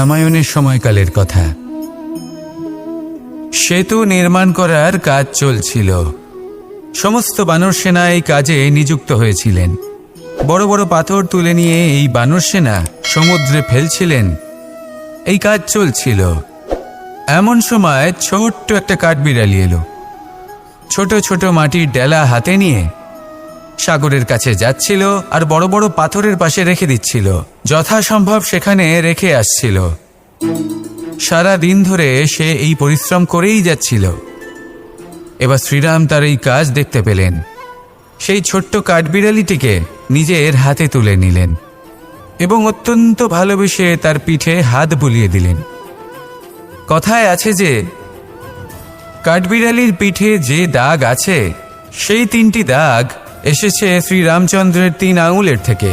রামায়ণের সময়কালের কথা। সেতু নির্মাণ করার কাজ চলছিল। সমস্ত বানর সেনা এই কাজে নিযুক্ত হয়েছিলেন। বড় বড় পাথর তুলে নিয়ে এই বানর সেনা সমুদ্রে ফেলছিলেন। এই কাজ চলছিল। এমন সময় ছোট্ট একটা কাঠবিড়ালি এলো। ছোট ছোট মাটির ডেলা হাতে নিয়ে সাগরের কাছে যাচ্ছিল আর বড় বড় পাথরের পাশে রেখে দিচ্ছিল। যথাসম্ভব সেখানে রেখে আসছিল। সারা দিন ধরে সে এই পরিশ্রম করেই যাচ্ছিল। এবার শ্রীরাম তার এই কাজ দেখতে পেলেন। সেই ছোট্ট কাঠবিড়ালিটিকে নিজের হাতে তুলে নিলেন এবং অত্যন্ত ভালোবেসে তার পিঠে হাত বুলিয়ে দিলেন। কথায় আছে যে কাঠবিড়ালির পিঠে যে দাগ আছে সেই 3টি দাগ এসেছে শ্রীরামচন্দ্রের 3 আঙুলের থেকে।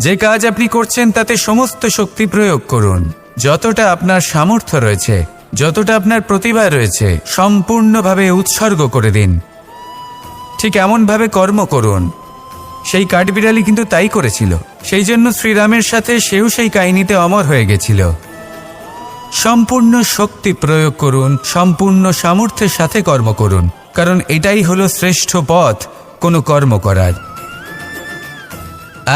যে কাজ আপনি করছেন তাতে সমস্ত শক্তি প্রয়োগ করুন। যতটা আপনার সামর্থ্য রয়েছে, যতটা আপনার প্রতিভা রয়েছে, সম্পূর্ণভাবে উৎসর্গ করে দিন। ঠিক এমনভাবে কর্ম করুন। সেই কাঠবিড়ালি কিন্তু তাই করেছিল। সেই জন্য শ্রীরামের সাথে সেও সেই কাহিনীতে অমর হয়ে গেছিল। সম্পূর্ণ শক্তি প্রয়োগ করুন, সম্পূর্ণ সামর্থ্যের সাথে কর্ম করুন, কারণ এটাই হলো শ্রেষ্ঠ পথ কোনো কর্ম করার।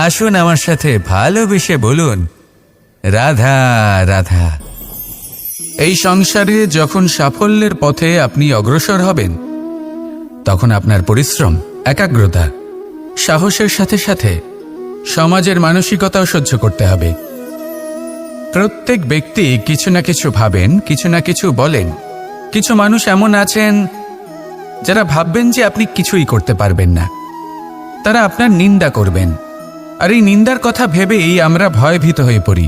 আসুন আমার সাথে ভালোবেসে বলুন, রাধা রাধা। এই সংসারে যখন সাফল্যের পথে আপনি অগ্রসর হবেন, তখন আপনার পরিশ্রম, একাগ্রতা, সাহসের সাথে সাথে সমাজের মানসিকতাও সহ্য করতে হবে। প্রত্যেক ব্যক্তি কিছু না কিছু ভাবেন, কিছু না কিছু বলেন। কিছু মানুষ এমন আছেন যারা ভাববেন যে আপনি কিছুই করতে পারবেন না। তারা আপনার নিন্দা করবেন, আর এই নিন্দার কথা ভেবেই আমরা ভয়ভীত হয়ে পড়ি।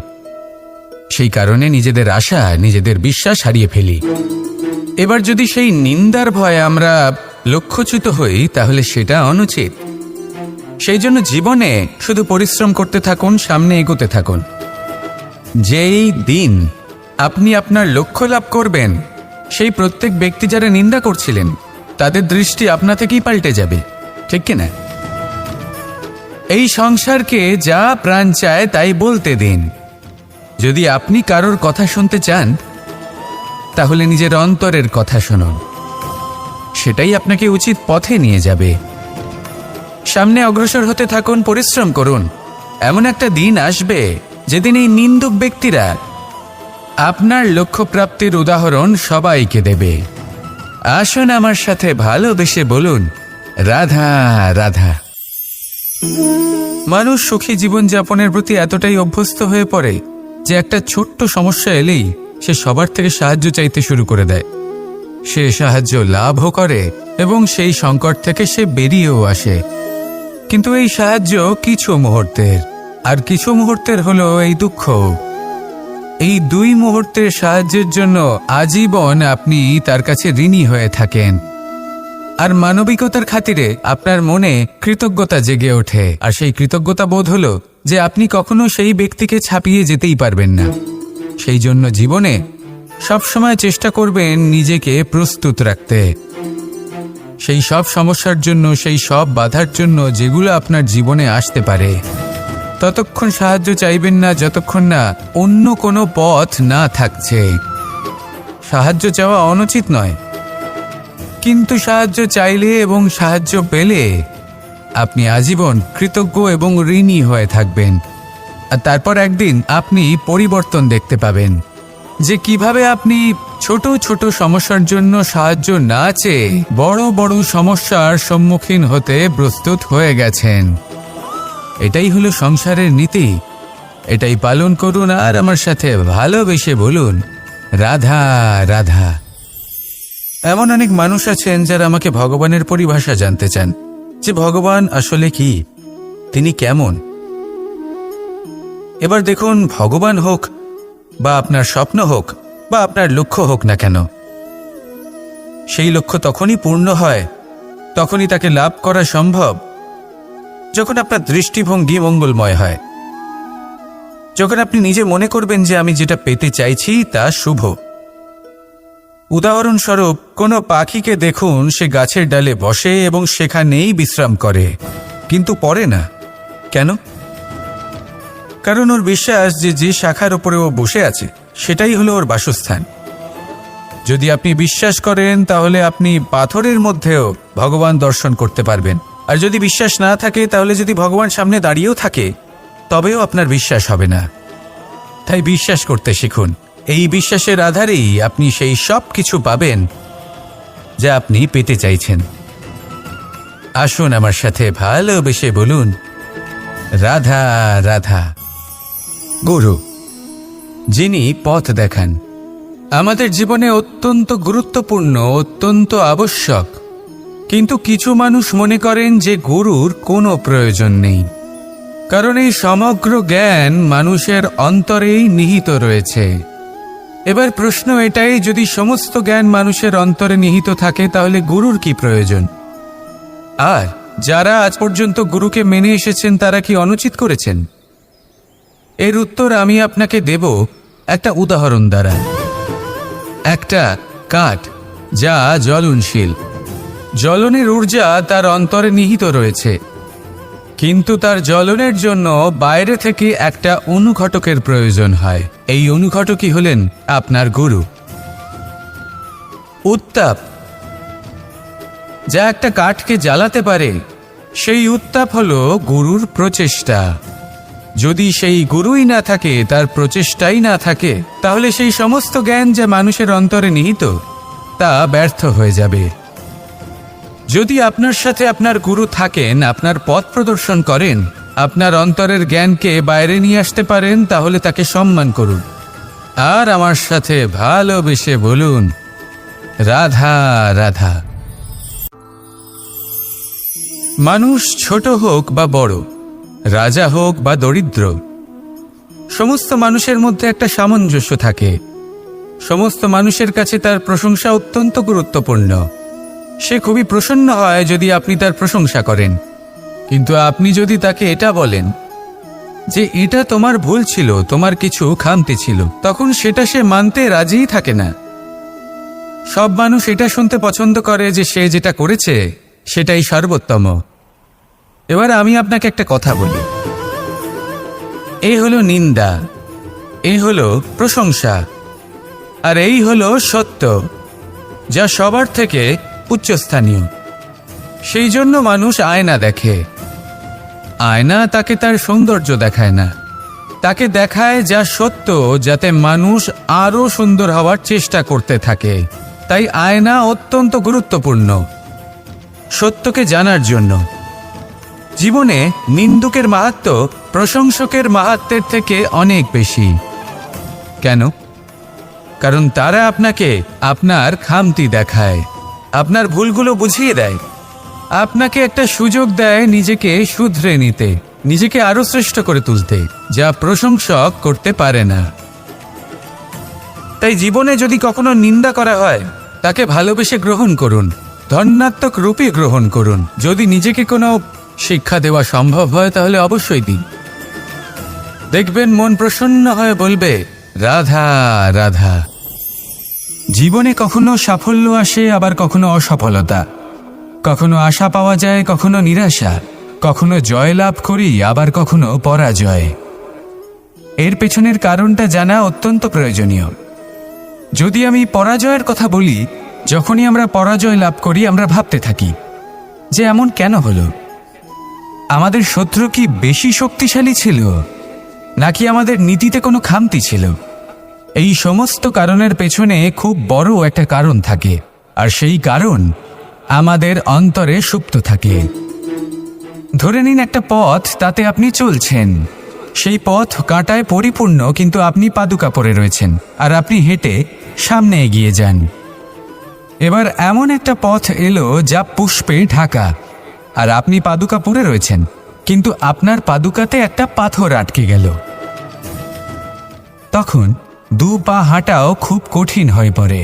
সেই কারণে নিজেদের আশা, নিজেদের বিশ্বাস হারিয়ে ফেলি। এবার যদি সেই নিন্দার ভয়ে আমরা লক্ষ্যচ্যুত হই, তাহলে সেটা অনুচিত। সেই জন্য জীবনে শুধু পরিশ্রম করতে থাকুন, সামনে এগোতে থাকুন। যেই দিন আপনি আপনার লক্ষ্য লাভ করবেন, সেই প্রত্যেক ব্যক্তি যারা নিন্দা করছিলেন তাদের দৃষ্টি আপনা থেকেই পাল্টে যাবে, ঠিক কিনা? এই সংসারকে যা প্রাণ চায় তাই বলতে দিন। যদি আপনি কারোর কথা শুনতে চান, তাহলে নিজের অন্তরের কথা শুনুন। সেটাই আপনাকে উচিত পথে নিয়ে যাবে। সামনে অগ্রসর হতে থাকুন, পরিশ্রম করুন। এমন একটা দিন আসবে যেদিন এই নিন্দুক ব্যক্তিরা আপনার লক্ষ্য প্রাপ্তির উদাহরণ সবাইকে দেবে। আসুন আমার সাথে ভালোবেসে বলুন, রাধা রাধা। মানুষ সুখী জীবনযাপনের প্রতি এতটাই অভ্যস্ত হয়ে পড়ে যে একটা ছোট্ট সমস্যা এলেই সে সবার থেকে সাহায্য চাইতে শুরু করে দেয়। সে সাহায্য লাভও করে এবং সেই সংকট থেকে সে বেরিয়েও আসে। কিন্তু এই সাহায্য কিছু মুহূর্তের, আর কিছু মুহূর্তের হলো এই দুঃখ। এই 2 মুহূর্তের সাহায্যের জন্য আজীবন আপনি তার কাছে ঋণী হয়ে থাকেন। আর মানবিকতার খাতিরে আপনার মনে কৃতজ্ঞতা জেগে ওঠে। আর সেই কৃতজ্ঞতা বোধ হলো যে আপনি কখনো সেই ব্যক্তিকে ছাপিয়ে যেতেই পারবেন না। সেই জন্য জীবনে সবসময় চেষ্টা করবেন নিজেকে প্রস্তুত রাখতে। সেই সব সমস্যার জন্য, সেই সব বাধার জন্য যেগুলো আপনার জীবনে আসতে পারে। ততক্ষণ সাহায্য চাইবেন না যতক্ষণ না অন্য কোনো পথ না থাকছে। সাহায্য চাওয়া অনুচিত নয়, কিন্তু সাহায্য চাইলে এবং সাহায্য পেলে আপনি আজীবন কৃতজ্ঞ এবং ঋণী হয়ে থাকবেন। আর তারপর একদিন আপনি পরিবর্তন দেখতে পাবেন যে কিভাবে আপনি ছোট ছোট সমস্যার জন্য সাহায্য না চেয়ে বড় বড় সমস্যার সম্মুখীন হতে প্রস্তুত হয়ে গেছেন। এটাই হলো সংসারের নীতি। এটাই পালন করুন আর আমার সাথে ভালোবেসে বলুন, রাধা রাধা। এমন অনেক মানুষ আছেন যারা আমাকে ভগবানের পরিভাষা জানতে চান, যে ভগবান আসলে কি, তিনি কেমন। এবার দেখুন, ভগবান হোক বা আপনার স্বপ্ন হোক বা আপনার লক্ষ্য হোক না কেন, সেই লক্ষ্য তখনই পূর্ণ হয়, তখনই তাকে লাভ করা সম্ভব যখন আপনার দৃষ্টিভঙ্গি মঙ্গলময় হয়। যখন আপনি নিজে মনে করবেন যে আমি যেটা পেতে চাইছি তা শুভ। উদাহরণস্বরূপ, কোনো পাখিকে দেখুন, সে গাছের ডালে বসে এবং সেখানেই বিশ্রাম করে, কিন্তু পড়ে না। কেন? কারণ ওর বিশ্বাস যে যে শাখার উপরে ও বসে আছে সেটাই হলো ওর বাসস্থান। যদি আপনি বিশ্বাস করেন তাহলে আপনি পাথরের মধ্যেও ভগবান দর্শন করতে পারবেন। আর যদি বিশ্বাস না থাকে তাহলে যদি ভগবান সামনে দাঁড়িয়েও থাকে তবেও আপনার বিশ্বাস হবে না। তাই বিশ্বাস করতে শিখুন। এই বিশ্বাসের আধারেই আপনি সেই সব কিছু পাবেন যা আপনি পেতে চাইছেন। আসুন আমার সাথে ভালোবেসে বলুন, রাধা রাধা। গুরু, যিনি পথ দেখান, আমাদের জীবনে অত্যন্ত গুরুত্বপূর্ণ, অত্যন্ত আবশ্যক। কিন্তু কিছু মানুষ মনে করেন যে গুরুর কোনো প্রয়োজন নেই, কারণ এই সমগ্র জ্ঞান মানুষের অন্তরেই নিহিত রয়েছে। এবার প্রশ্ন এটাই, যদি সমস্ত জ্ঞান মানুষের অন্তরে নিহিত থাকে তাহলে গুরুর কি প্রয়োজন? আর যারা আজ পর্যন্ত গুরুকে মেনে এসেছেন তারা কি অনুচিত করেছেন? এর উত্তর আমি আপনাকে দেব একটা উদাহরণ দ্বারা। একটা কাঠ যা জ্বলনশীল, জ্বলনের ঊর্জা তার অন্তরে নিহিত রয়েছে, কিন্তু তার জ্বলনের জন্য বাইরে থেকে একটা অনুঘটকের প্রয়োজন হয়। এই অনুঘটকই হলেন আপনার গুরু। উত্তাপ যা একটা কাঠকে জ্বালাতে পারে, সেই উত্তাপ হলো গুরুর প্রচেষ্টা। যদি সেই গুরুই না থাকে, তার প্রচেষ্টাই না থাকে, তাহলে সেই সমস্ত জ্ঞান যা মানুষের অন্তরে নিহিত তা ব্যর্থ হয়ে যাবে। যদি আপনার সাথে আপনার গুরু থাকেন, আপনার পথ প্রদর্শন করেন, আপনার অন্তরের জ্ঞানকে বাইরে নিয়ে আসতে পারেন, তাহলে তাকে সম্মান করুন। আর আমার সাথে ভালোবেসে বলুন, রাধা রাধা। মানুষ ছোট হোক বা বড়, রাজা হোক বা দরিদ্র, সমস্ত মানুষের মধ্যে একটা সামঞ্জস্য থাকে। সমস্ত মানুষের কাছে তার প্রশংসা অত্যন্ত গুরুত্বপূর্ণ। সে খুবই প্রসন্ন হয় যদি আপনি তার প্রশংসা করেন, কিন্তু আপনি যদি তাকে এটা বলেন যে এটা তোমার ভুল ছিল, তোমার কিছু খামতি ছিল, তখন সেটা সে মানতে রাজিই থাকে না। সব মানুষ এটা শুনতে পছন্দ করে যে সে যেটা করেছে সেটাই সর্বোত্তম। এবার আমি আপনাকে একটা কথা বলি, এই হলো নিন্দা, এই হলো প্রশংসা, আর এই হলো সত্য, যা সবার থেকে উচ্চস্থানীয়। সেই জন্য মানুষ আয়না দেখে। আয়না তাকে তার সৌন্দর্য দেখায় না, তাকে দেখায় যা সত্য, যাতে মানুষ আরও সুন্দর হওয়ার চেষ্টা করতে থাকে। তাই আয়না অত্যন্ত গুরুত্বপূর্ণ সত্যকে জানার জন্য। জীবনে নিন্দুকের মাহাত্ম্য প্রশংসকের মাহাত্ম্যের থেকে অনেক বেশি। কেন? কারণ তারা আপনাকে আপনার খামতি দেখায়, আপনার ভুলগুলো বুঝিয়ে দেয়, আপনাকে একটা সুযোগ দেয় নিজেকে শুধরে নিতে, নিজেকে আরো শ্রেষ্ঠ করে তুলতে, যা প্রশংসক করতে পারে না। তাই জীবনে যদি কখনো নিন্দা করা হয়, তাকে ভালোবেসে গ্রহণ করুন, ধন্যাত্মক রূপে গ্রহণ করুন। যদি নিজেকে কোনো শিক্ষা দেওয়া সম্ভব হয় তাহলে অবশ্যই দিন। দেখবেন মন প্রসন্ন হয়ে বলবে, রাধা রাধা। জীবনে কখনো সাফল্য আসে, আবার কখনো অসফলতা, কখনো আশা পাওয়া যায়, কখনো নিরাশা, কখনো জয় লাভ করি, আবার কখনো পরাজয়। এর পেছনের কারণটা জানা অত্যন্ত প্রয়োজনীয়। যদি আমি পরাজয়ের কথা বলি, যখনই আমরা পরাজয় লাভ করি আমরা ভাবতে থাকি যে এমন কেন হলো? আমাদের শত্রু কি বেশি শক্তিশালী ছিল, নাকি আমাদের নীতিতে কোনো খামতি ছিল? এই সমস্ত কারণের পেছনে খুব বড় একটা কারণ থাকে, আর সেই কারণ আমাদের অন্তরে সুপ্ত থাকে। ধরে নিন একটা পথ, তাতে আপনি চলছেন, সেই পথ কাঁটায় পরিপূর্ণ, কিন্তু আপনি পাদুকা পরে রয়েছেন আর আপনি হেঁটে সামনে এগিয়ে যান। এবার এমন একটা পথ এলো যা পুষ্পে ঢাকা, আর আপনি পাদুকা পরে রয়েছেন, কিন্তু আপনার পাদুকাতে একটা পাথর আটকে গেল। তখন দু পা হাঁটাও খুব কঠিন হয়ে পড়ে।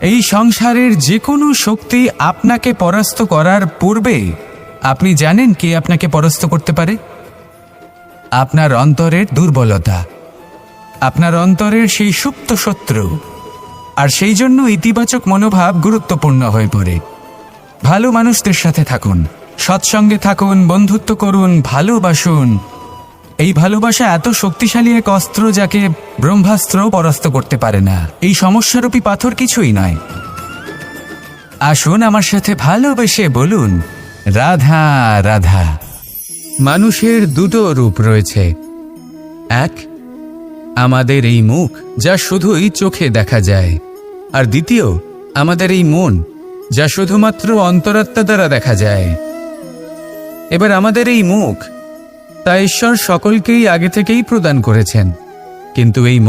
এই সংসারের যে কোনো শক্তি আপনাকে পরাস্ত করার পূর্বে আপনি জানেন কে আপনাকে পরাস্ত করতে পারে? আপনার অন্তরের দুর্বলতা, আপনার অন্তরের সেই সুপ্ত শত্রু। আর সেই জন্য ইতিবাচক মনোভাব গুরুত্বপূর্ণ হয়ে পড়ে। ভালো মানুষদের সাথে থাকুন, সৎসঙ্গে থাকুন, বন্ধুত্ব করুন, ভালোবাসুন, এই ভালোবাসা এত শক্তিশালী এক অস্ত্র যাকে ব্রহ্মাস্ত্র পরাস্ত করতে পারে না। এই সমস্যারূপী পাথর কিছুই নয়। আসুন আমার সাথে ভালোবেসে বলুন, রাধা রাধা। মানুষের দুটো রূপ রয়েছে। এক, আমাদের এই মুখ যা শুধুই চোখে দেখা যায়, আর দ্বিতীয় আমাদের এই মন যা শুধুমাত্র অন্তরাত্মা দ্বারা দেখা যায়। এবার আমাদের এই মুখ তা ঈশ্বর সকলকেই আগে থেকেই প্রদান করেছেন, কিন্তু এই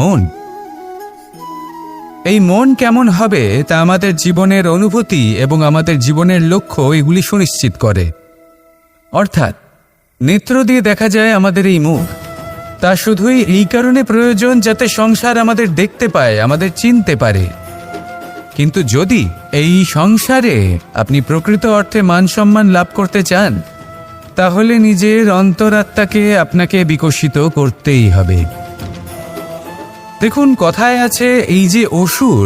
মন কেমন হবে তা আমাদের জীবনের অনুভূতি এবং আমাদের জীবনের লক্ষ্য এগুলি সুনিশ্চিত করে। অর্থাৎ নেত্র দিয়ে দেখা যায় আমাদের এই মুখ, তা শুধুই এই কারণে প্রয়োজন যাতে সংসার আমাদের দেখতে পায়, আমাদের চিনতে পারে। কিন্তু যদি এই সংসারে আপনি প্রকৃত অর্থে মান সম্মান লাভ করতে চান, তাহলে নিজের অন্তরাত্মাকে আপনাকে বিকশিত করতেই হবে। দেখুন, কথায় আছে এই যে অসুর,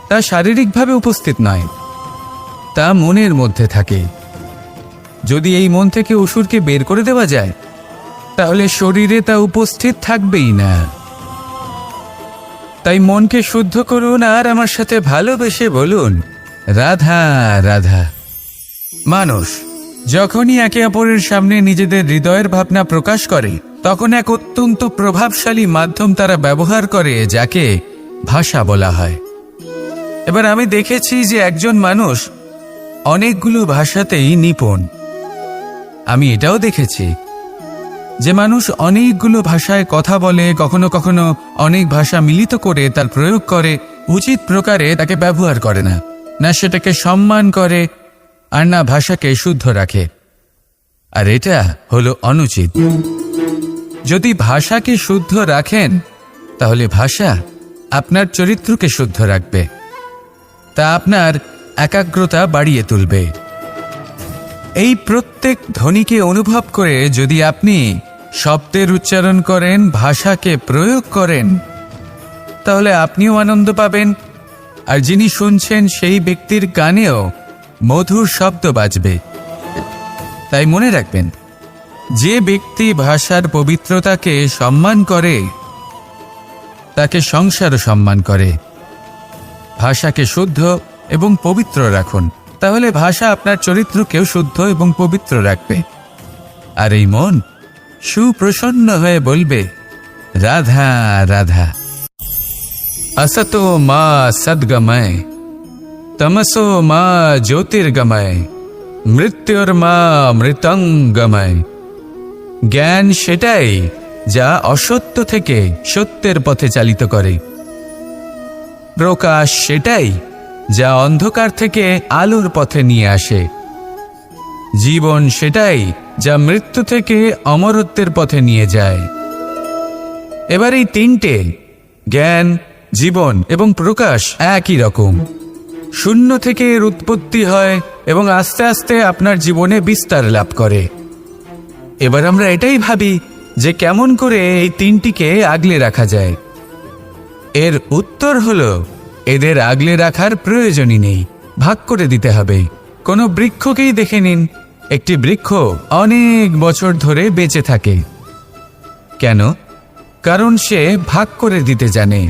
তা শারীরিকভাবে উপস্থিত নয়, তা মনের মধ্যে থাকে। যদি এই মন থেকে অসুরকে বের করে দেওয়া যায়, তাহলে শরীরে তা উপস্থিত থাকবেই না। তাই মনকে শুদ্ধ করুন আর আমার সাথে ভালোবেসে বলুন, রাধা রাধা। মানুষ যখনই একে অপরের সামনে নিজেদের হৃদয়ের ভাবনা প্রকাশ করে, তখন এক অত্যন্ত প্রভাবশালী মাধ্যম তারা ব্যবহার করে, যাকে ভাষা বলা হয়। এবার আমি দেখেছি যে একজন মানুষ অনেকগুলো ভাষাতেই নিপুণ। আমি এটাও দেখেছি যে মানুষ অনেকগুলো ভাষায় কথা বলে, কখনো কখনো অনেক ভাষা মিলিত করে তার প্রয়োগ করে, উচিত প্রকারে তাকে ব্যবহার করে না, না সেটাকে সম্মান করে, আর না ভাষাকে শুদ্ধ রাখে। আর এটা হলো অনুচিত। যদি ভাষাকে শুদ্ধ রাখেন, তাহলে ভাষা আপনার চরিত্রকে শুদ্ধ রাখবে, তা আপনার একাগ্রতা বাড়িয়ে তুলবে। এই প্রত্যেক ধ্বনিকে অনুভব করে যদি আপনি শব্দের উচ্চারণ করেন, ভাষাকে প্রয়োগ করেন, তাহলে আপনিও আনন্দ পাবেন, আর যিনি শুনছেন সেই ব্যক্তির কানেও মধুর শব্দ বাজবে। তাই মনে রাখবেন, যে ব্যক্তি ভাষার পবিত্রতাকে সম্মান করে, তাকে সংসারও সম্মান করে। ভাষাকে শুদ্ধ এবং পবিত্র রাখুন, তাহলে ভাষা আপনার চরিত্রকেও শুদ্ধ এবং পবিত্র রাখবে। আর এই মন সুপ্রসন্ন হয়ে বলবে, রাধা রাধা। असतो मा सद्गमय, तमसो मा ज्योतिर्गमय, মৃত্যুর্মা মৃতঙ্গময়। জ্ঞান সেটাই যা অসত্য থেকে সত্যের পথে চালিত করে। প্রকাশ সেটাই যা অন্ধকার থেকে আলোর পথে নিয়ে আসে। জীবন সেটাই যা মৃত্যু থেকে অমরত্বের পথে নিয়ে যায়। এবার এই তিনটে, জ্ঞান, জীবন এবং প্রকাশ, একই রকম। শূন্য থেকে এর উৎপত্তি হয় এবং আস্তে আস্তে আপনার জীবনে বিস্তার লাভ করে। এবার আমরা এটাই ভাবি যে কেমন করে এই তিনটিকে আগলে রাখা যায়। এর উত্তর হলো, এদের আগলে রাখার প্রয়োজনই নেই, ভাগ করে দিতে হবে। কোনো বৃক্ষকেই দেখে নিন, একটি বৃক্ষ অনেক বছর ধরে বেঁচে থাকে। কেন? কারণ সে ভাগ করে দিতে জানে।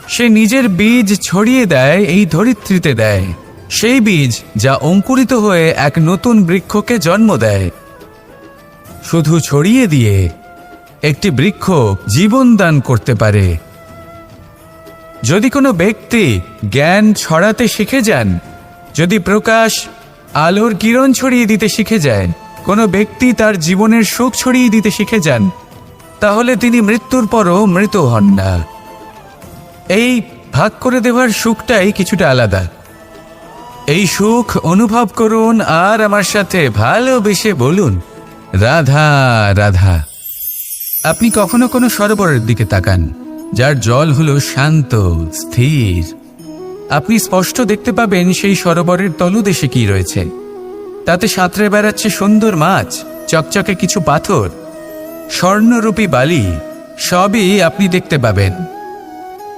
সে নিজের বীজ ছড়িয়ে দেয়, এই ধরিত্রীতে দেয়, সেই বীজ যা অঙ্কুরিত হয়ে এক নতুন বৃক্ষকে জন্ম দেয়। শুধু ছড়িয়ে দিয়ে একটি বৃক্ষ জীবন দান করতে পারে। যদি কোনো ব্যক্তি জ্ঞান ছড়াতে শিখে যান, যদি প্রকাশ, আলোর কিরণ ছড়িয়ে দিতে শিখে যায়, কোনো ব্যক্তি তার জীবনের সুখ ছড়িয়ে দিতে শিখে যান, তাহলে তিনি মৃত্যুর পরও মৃত হন না। এই ভাগ করে দেওয়ার সুখটাই কিছুটা আলাদা। এই সুখ অনুভব করুন আর আমার সাথে ভালোবেসে বলুন, রাধা রাধা। আপনি কখনো কোনো সরোবরের দিকে তাকান, যার জল হলো শান্ত, স্থির। আপনি স্পষ্ট দেখতে পাবেন সেই সরোবরের তলদেশে কি রয়েছে। তাতে সাঁতরে বেড়াচ্ছে সুন্দর মাছ, চকচকে কিছু পাথর, স্বর্ণরূপী বালি, সবই আপনি দেখতে পাবেন।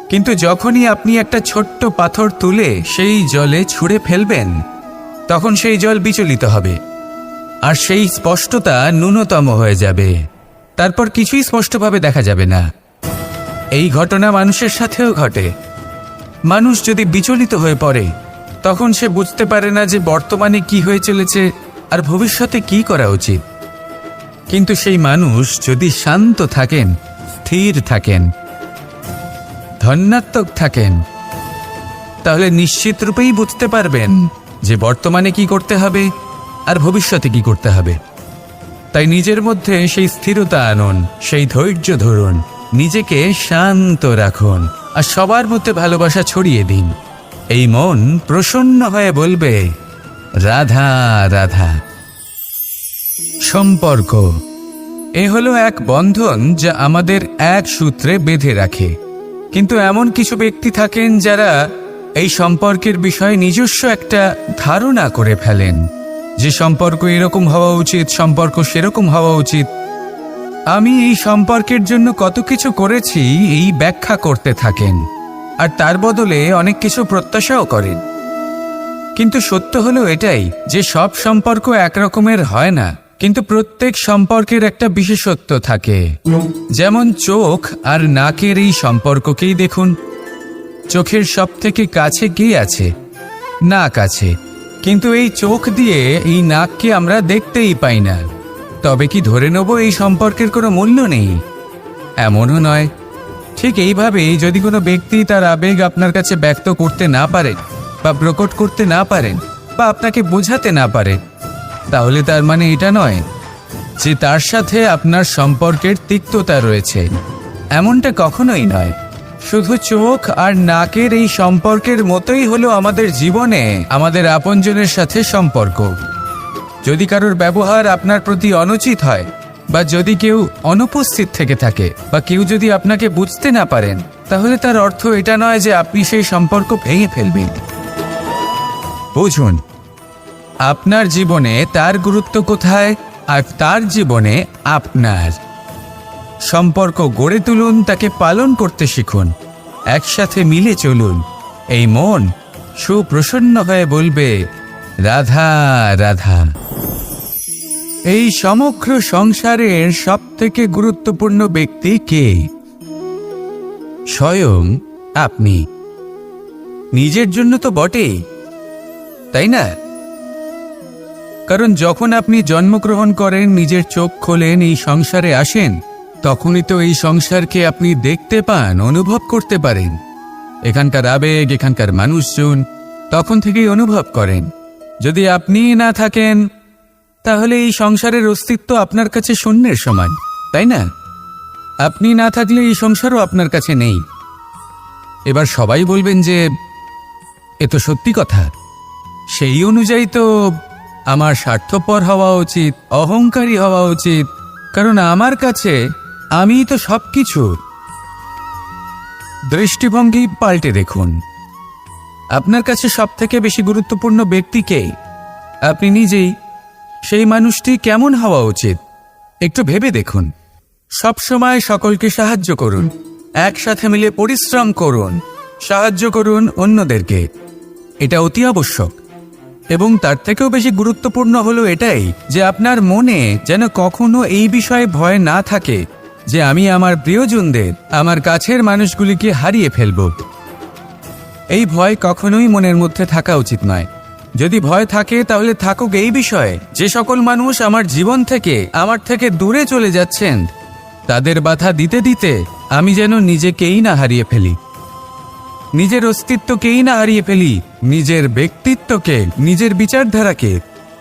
কিন্তু যখনই আপনি একটা ছোট্ট পাথর তুলে সেই জলে ছুঁড়ে ফেলবেন, তখন সেই জল বিচলিত হবে আর সেই স্পষ্টতা ন্যূনতম হয়ে যাবে। তারপর কিছুই স্পষ্টভাবে দেখা যাবে না। এই ঘটনা মানুষের সাথেও ঘটে। মানুষ যদি বিচলিত হয়ে পড়ে, তখন সে বুঝতে পারে না যে বর্তমানে কি হয়ে চলেছে আর ভবিষ্যতে কি করা উচিত। কিন্তু সেই মানুষ যদি শান্ত থাকেন, স্থির থাকেন, ধন্যাত্মক থাকেন, তাহলে নিশ্চিত রূপেই বুঝতে পারবেন যে বর্তমানে কি করতে হবে আর ভবিষ্যতে কি করতে হবে। তাই নিজের মধ্যে সেই স্থিরতা আনুন, সেই ধৈর্য ধরুন, নিজেকে শান্ত রাখুন আর সবার মধ্যে ভালোবাসা ছড়িয়ে দিন। এই মন প্রসন্ন হয়ে বলবে, রাধা রাধা। সম্পর্ক এ হলো এক বন্ধন যা আমাদের এক সূত্রে বেঁধে রাখে। কিন্তু এমন কিছু ব্যক্তি থাকেন যারা এই সম্পর্কের বিষয়ে নিজস্ব একটা ধারণা করে ফেলেন যে সম্পর্ক এরকম হওয়া উচিত, সম্পর্ক সেরকম হওয়া উচিত। আমি এই সম্পর্কের জন্য কত কিছু করেছি এই ব্যাখ্যা করতে থাকেন আর তার বদলে অনেক কিছু প্রত্যাশাও করেন। কিন্তু সত্য হলো এটাই যে সব সম্পর্ক একরকমের হয় না, কিন্তু প্রত্যেক সম্পর্কের একটা বিশেষত্ব থাকে। যেমন চোখ আর নাকের এই সম্পর্ককেই দেখুন। চোখের সব থেকে কাছে কে আছে? নাক আছে। কিন্তু এই চোখ দিয়ে এই নাককে আমরা দেখতেই পাই না। তবে কি ধরে নেব এই সম্পর্কের কোনো মূল্য নেই? এমনও নয়। ঠিক এইভাবেই যদি কোনো ব্যক্তি তার আবেগ আপনার কাছে ব্যক্ত করতে না পারে বা প্রকট করতে না পারেন বা আপনাকে বোঝাতে না পারে, তাহলে তার মানে এটা নয় যে তার সাথে আপনার সম্পর্কের তিক্ততা রয়েছে। এমনটা কখনোই নয়। শুধু চোখ আর নাকের এই সম্পর্কের মতোই হলো আমাদের জীবনে আমাদের আপনজনের সাথে সম্পর্ক। যদি কারোর ব্যবহার আপনার প্রতি অনুচিত হয় বা যদি কেউ অনুপস্থিত থেকে থাকে বা কেউ যদি আপনাকে বুঝতে না পারেন, তাহলে তার অর্থ এটা নয় যে আপনি সেই সম্পর্ক ভেঙে ফেলবেন। বুঝুন, আপনার জীবনে তার গুরুত্ব কোথায় আর তার জীবনে আপনার। সম্পর্ক গড়ে তুলুন, তাকে পালন করতে শিখুন, একসাথে মিলে চলুন। এই মন সুপ্রসন্ন হয়ে বলবে, রাধা রাধা। এই সমগ্র সংসারের সবথেকে গুরুত্বপূর্ণ ব্যক্তি কে? স্বয়ং আপনি। নিজের জন্য তো বটেই, তাই না? কারণ যখন আপনি জন্মগ্রহণ করেন, নিজের চোখ খোলেন, এই সংসারে আসেন, তখনই তো এই সংসারকে আপনি দেখতে পান, অনুভব করতে পারেন। এখানকার আবেগ, এখানকার মানুষজন তখন থেকেই অনুভব করেন। যদি আপনি না থাকেন, তাহলে এই সংসারের অস্তিত্ব আপনার কাছে শূন্যের সমান, তাই না? আপনি না থাকলে এই সংসারও আপনার কাছে নেই। এবার সবাই বলবেন যে এ তো সত্যি কথা। সেই অনুযায়ী তো আমার স্বার্থপর হওয়া উচিত, অহংকারী হওয়া উচিত, কারণ আমার কাছে আমিই তো সবকিছু। দৃষ্টিভঙ্গি পাল্টে দেখুন। আপনার কাছে সবথেকে বেশি গুরুত্বপূর্ণ ব্যক্তি কে? আপনি নিজেই। সেই মানুষটি কেমন হওয়া উচিত একটু ভেবে দেখুন। সবসময় সকলকে সাহায্য করুন, একসাথে মিলে পরিশ্রম করুন, সাহায্য করুন অন্যদেরকে। এটা অতি আবশ্যক। এবং তার থেকেও বেশি গুরুত্বপূর্ণ হলো এটাই যে আপনার মনে যেন কখনো এই বিষয়ে ভয় না থাকে যে আমি আমার প্রিয়জনদের, আমার কাছের মানুষগুলিকে হারিয়ে ফেলব। এই ভয় কখনোই মনের মধ্যে থাকা উচিত নয়। যদি ভয় থাকে তাহলে থাকুক এই বিষয়ে যে সকল মানুষ আমার জীবন থেকে, আমার থেকে দূরে চলে যাচ্ছেন, তাদের বাধা দিতে দিতে আমি যেন নিজেকেই না হারিয়ে ফেলি, নিজের অস্তিত্বকেই না হারিয়ে ফেলি, নিজের ব্যক্তিত্বকে, নিজের বিচারধারাকে,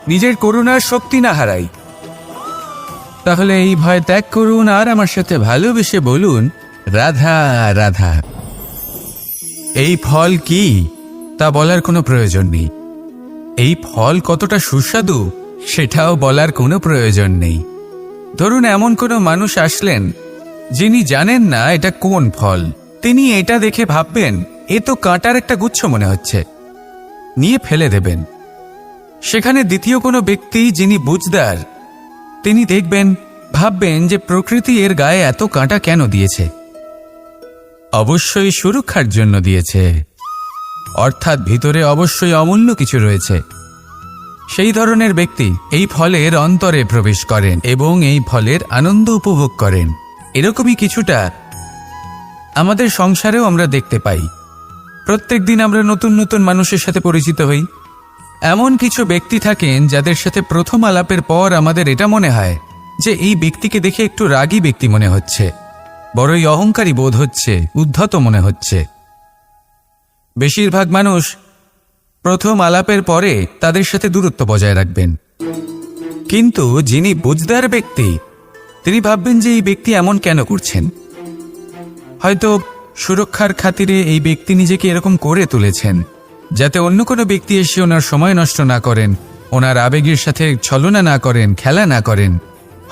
নিজের করুণার শক্তি না হারাই। তাহলে এই ভয় ত্যাগ করুন আর আমার সাথে ভালোবেসে বলুন, রাধা রাধা। এই ফল কি তা বলার কোনো প্রয়োজন নেই। এই ফল কতটা সুস্বাদু সেটাও বলার কোনো প্রয়োজন নেই। ধরুন এমন কোনো মানুষ আসলেন যিনি জানেন না এটা কোন ফল। তিনি এটা দেখে ভাববেন এ তো কাঁটার একটা গুচ্ছ মনে হচ্ছে, নিয়ে ফেলে দেবেন। সেখানে দ্বিতীয় কোনো ব্যক্তি যিনি বুঝদার, তিনি দেখবেন, ভাববেন যে প্রকৃতি এর গায়ে এত কাঁটা কেন দিয়েছে? অবশ্যই সুরক্ষার জন্য দিয়েছে, অর্থাৎ ভিতরে অবশ্যই অমূল্য কিছু রয়েছে। সেই ধরনের ব্যক্তি এই ফলের অন্তরে প্রবেশ করেন এবং এই ফলের আনন্দ উপভোগ করেন। এরকমই কিছুটা আমাদের সংসারেও আমরা দেখতে পাই। প্রত্যেক দিন আমরা নতুন নতুন মানুষের সাথে পরিচিত হই। এমন কিছু ব্যক্তি থাকেন যাদের সাথে প্রথম আলাপের পর আমাদের এটা মনে হয় যে এই ব্যক্তিকে দেখে একটু রাগী ব্যক্তি মনে হচ্ছে, বড়ই অহংকারী বোধ হচ্ছে, উদ্ধত মনে হচ্ছে। বেশিরভাগ মানুষ প্রথম আলাপের পরে তাদের সাথে দূরত্ব বজায় রাখবেন, কিন্তু যিনি বুঝদার ব্যক্তি তিনি ভাববেন যে এই ব্যক্তি এমন কেন করছেন। হয়তো সুরক্ষার খাতিরে এই ব্যক্তি নিজেকে এরকম করে তুলেছেন যাতে অন্য কোনো ব্যক্তি এসে ওনার সময় নষ্ট না করেন, ওনার আবেগের সাথে ছলনা না করেন, খেলা না করেন।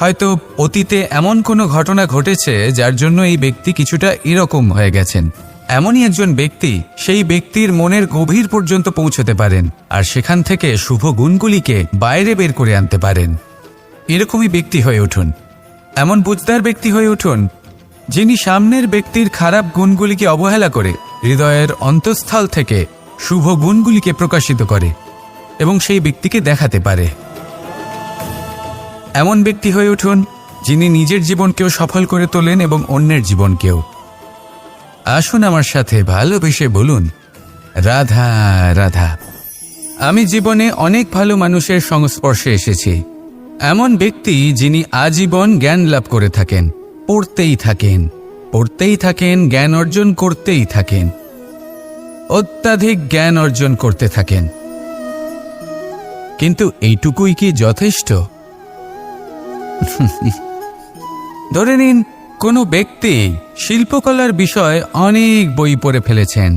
হয়তো অতীতে এমন কোনো ঘটনা ঘটেছে যার জন্য এই ব্যক্তি কিছুটা এরকম হয়ে গেছেন। এমনই একজন ব্যক্তি সেই ব্যক্তির মনের গভীর পর্যন্ত পৌঁছতে পারেন আর সেখান থেকে শুভ গুণগুলিকে বাইরে বের করে আনতে পারেন। এরকমই ব্যক্তি হয়ে উঠুন, এমন বুঝদার ব্যক্তি হয়ে উঠুন যিনি সামনের ব্যক্তির খারাপ গুণগুলিকে অবহেলা করে হৃদয়ের অন্তঃস্থল থেকে শুভ গুণগুলিকে প্রকাশিত করে এবং সেই ব্যক্তিকে দেখাতে পারে। এমন ব্যক্তি হয়ে উঠুন যিনি নিজের জীবনকেও সফল করে তোলেন এবং অন্যের জীবনকেও। আসুন আমার সাথে ভালোবেসে বলুন, রাধা রাধা। আমি জীবনে অনেক ভালো মানুষের সংস্পর্শে এসেছি। এমন ব্যক্তি যিনি আজীবন জ্ঞান লাভ করে থাকেন, পড়তেই থাকেন, পড়তেই থাকেন, জ্ঞান অর্জন করতেই থাকেন, অত্যাধিক জ্ঞান অর্জন করতে থাকেন। কিন্তু এইটুকুই কি যথেষ্ট? ধরে নিন কোনো ব্যক্তি শিল্পকলার বিষয়ে অনেক বই পড়ে ফেলেছেন,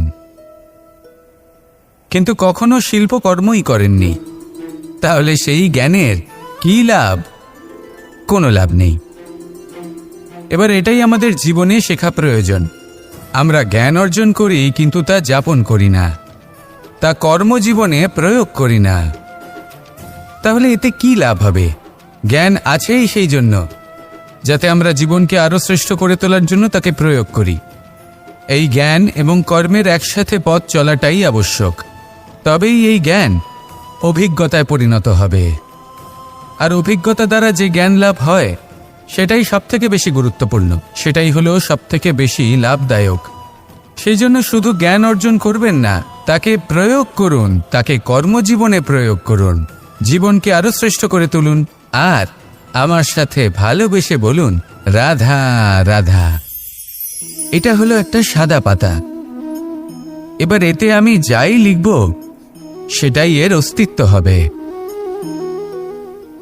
কিন্তু কখনো শিল্পকর্মই করেননি। তাহলে সেই জ্ঞানের কি লাভ? কোনো লাভ নেই। এবার এটাই আমাদের জীবনে শেখা প্রয়োজন। আমরা জ্ঞান অর্জন করি কিন্তু তা যাপন করি না, তা কর্মজীবনে প্রয়োগ করি না। তাহলে এতে কি লাভ হবে? জ্ঞান আছেই সেই জন্য যাতে আমরা জীবনকে আরও শ্রেষ্ঠ করে তোলার জন্য তাকে প্রয়োগ করি। এই জ্ঞান এবং কর্মের একসাথে পথ চলাটাই আবশ্যক। তবেই এই জ্ঞান অভিজ্ঞতায় পরিণত হবে। আর অভিজ্ঞতা দ্বারা যে জ্ঞান লাভ হয় সেটাই সবথেকে বেশি গুরুত্বপূর্ণ, সেটাই হলো সবথেকে বেশি লাভদায়ক। সেই জন্য শুধু জ্ঞান অর্জন করবেন না, তাকে প্রয়োগ করুন, তাকে কর্মজীবনে প্রয়োগ করুন, জীবনকে আরো শ্রেষ্ঠ করে তুলুন। আর আমার সাথে ভালোবেসে বলুন, রাধা রাধা। এটা হলো একটা সাদা পাতা। এবার এতে আমি যাই লিখব সেটাই এর অস্তিত্ব হবে।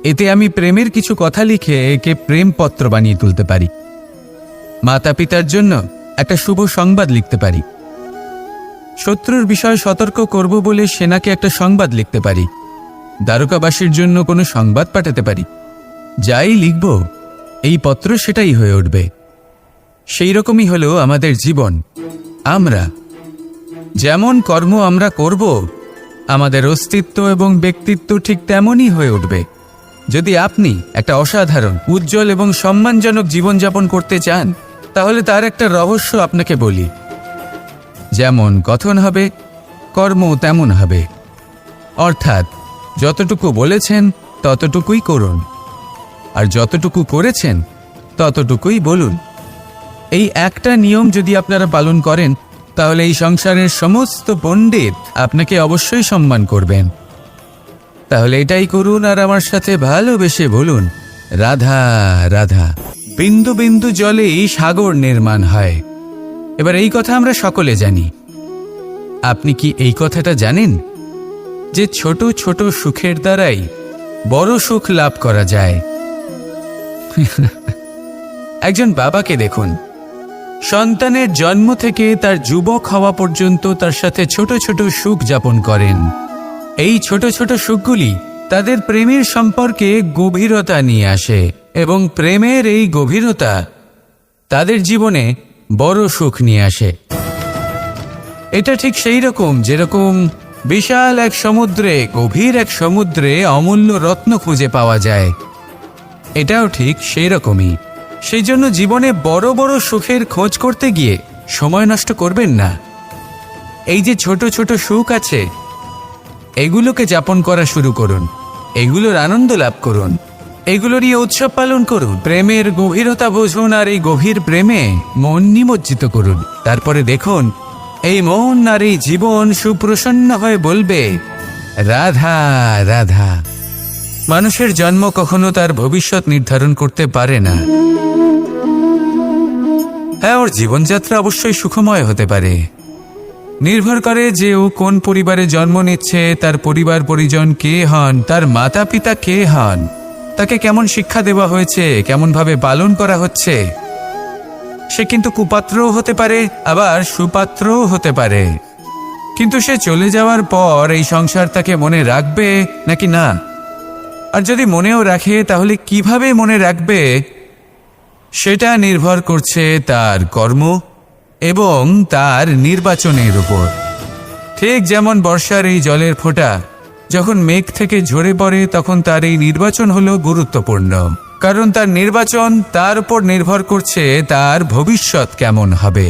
এতে আমি প্রেমের কিছু কথা লিখে একে প্রেমপত্র বানিয়ে তুলতে পারি। মাতা পিতার জন্য একটা শুভ সংবাদ লিখতে পারি। শত্রুর বিষয়ে সতর্ক করব বলে সেনাকে একটা সংবাদ লিখতে পারি। দ্বারকাবাসীর জন্য কোনো সংবাদ পাঠাতে পারি। যাই লিখব এই পত্র সেটাই হয়ে উঠবে। সেই রকমই হলো আমাদের জীবন। আমরা যেমন কর্ম আমরা করব, আমাদের অস্তিত্ব এবং ব্যক্তিত্ব ঠিক তেমনই হয়ে উঠবে। যদি আপনি একটা অসাধারণ, উজ্জ্বল এবং সম্মানজনক জীবনযাপন করতে চান, তাহলে তার একটা রহস্য আপনাকে বলি। যেমন কথন হবে, কর্ম তেমন হবে। অর্থাৎ যতটুকু বলেছেন ততটুকুই করুন, আর যতটুকু করেছেন ততটুকুই বলুন। এই একটা নিয়ম যদি আপনারা পালন করেন, তাহলে এই সংসারের সমস্ত পণ্ডিত আপনাকে অবশ্যই সম্মান করবেন। তাহলে এটাই করুন আর আমার সাথে ভালোবেসে বলুন, রাধা রাধা। বিন্দু বিন্দু জলেই সাগর নির্মাণ হয়। এবার এই কথা আমরা সকলে জানি। আপনি কি এই কথাটা জানেন যে ছোট ছোট সুখের দ্বারাই বড় সুখ লাভ করা যায়? একজন বাবাকে দেখুন, সন্তানের জন্ম থেকে তার যুবক হওয়া পর্যন্ত তার সাথে ছোট ছোট সুখ যাপন করেন। এই ছোট ছোট সুখগুলি তাদের প্রেমের সম্পর্কে গভীরতা নিয়ে আসে এবং প্রেমের এই গভীরতা তাদের জীবনে বড় সুখ নিয়ে আসে। এটা ঠিক সেই রকম যেরকম বিশাল এক সমুদ্রে, গভীর এক সমুদ্রে অমূল্য রত্ন খুঁজে পাওয়া যায়। এটাও ঠিক সেই রকমই। সেই জন্য জীবনে বড় বড় সুখের খোঁজ করতে গিয়ে সময় নষ্ট করবেন না। এই যে ছোট ছোট সুখ আছে, এগুলোকে যাপন করা শুরু করুন। এগুলোর আনন্দ লাভ করুন, এগুলো নিয়ে উৎসব পালন করুন, প্রেমের গভীরতা বুঝুন আর এই গভীর প্রেমে মন নিমজ্জিত করুন। তারপরে দেখুন এই মন আর এই জীবন সুপ্রসন্ন হয়ে বলবে, রাধা রাধা। মানুষের জন্ম কখনো তার ভবিষ্যৎ নির্ধারণ করতে পারে না। হ্যাঁ, ওর জীবনযাত্রা অবশ্যই সুখময় হতে পারে, নির্ভর করে যে ও কোন পরিবারে জন্ম নিচ্ছে, তার পরিবার পরিজন কে হন, তার মাতা পিতা কে হন, তাকে কেমন শিক্ষা দেওয়া হয়েছে, কেমন ভাবে পালন করা হচ্ছে। সে কিন্তু কুপাত্রও হতে পারে, আবার সুপাত্রও হতে পারে। কিন্তু সে চলে যাওয়ার পর এই সংসার তাকে মনে রাখবে নাকি না, আর যদি মনেও রাখে তাহলে কিভাবে মনে রাখবে, সেটা নির্ভর করছে তার কর্ম এবং তার নির্বাচনের উপর। ঠিক যেমন বর্ষার এই জলের ফোঁটা যখন মেঘ থেকে ঝরে পড়ে, তখন তার এই নির্বাচন হলো গুরুত্বপূর্ণ, কারণ তার নির্বাচন তার উপর নির্ভর করছে তার ভবিষ্যৎ কেমন হবে।